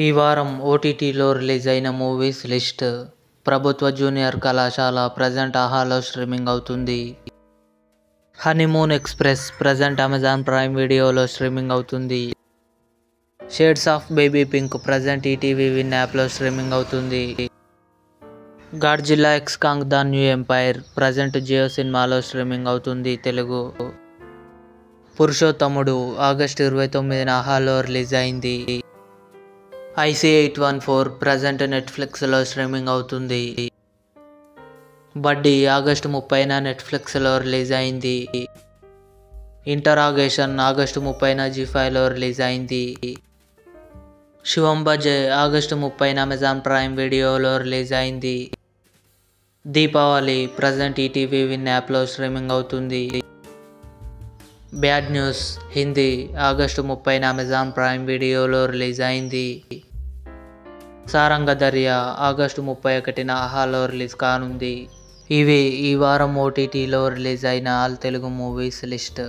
ఈ వారం ఓటీటీలో రిలీజ్ అయిన మూవీస్ లిస్ట్. ప్రభుత్వ జూనియర్ కళాశాల ప్రజెంట్ ఆహాలో స్ట్రీమింగ్ అవుతుంది. Honeymoon express present Amazon prime వీడియోలో స్ట్రీమింగ్ అవుతుంది. Shades of baby pink present ETV win యాప్లో స్ట్రీమింగ్ అవుతుంది. Godzilla x Kong the new empire present Jio సినిమాలో స్ట్రీమింగ్ అవుతుంది తెలుగు. పురుషోత్తముడు ఆగస్టు 29న ఆహాలో రిలీజ్ అయింది. IC814 ప్రజెంట్ నెట్ఫ్లిక్స్లో స్ట్రీమింగ్ అవుతుంది. బడ్డీ ఆగస్టు 30న నెట్ఫ్లిక్స్లో రిలీజ్ అయింది. ఇంటరాగేషన్ ఆగస్టు 30న జీ5లో రిలీజ్ అయింది. శివం బజే ఆగస్టు 30న అమెజాన్ ప్రైమ్ వీడియోలో రిలీజ్ అయింది. దీపావళి ప్రజెంట్ ఈటీవీ విన్ యాప్లో స్ట్రీమింగ్ అవుతుంది. బ్యాడ్ న్యూస్ హిందీ ఆగస్టు 30న అమెజాన్ ప్రైమ్ వీడియోలో రిలీజ్ అయింది. సారంగ దర్యా ఆగస్టు 31న ఆహాలో రిలీజ్ కానుంది. ఇవి ఈ వారం ఓటీటీలో రిలీజ్ అయిన ఆల్ తెలుగు మూవీస్ లిస్ట్.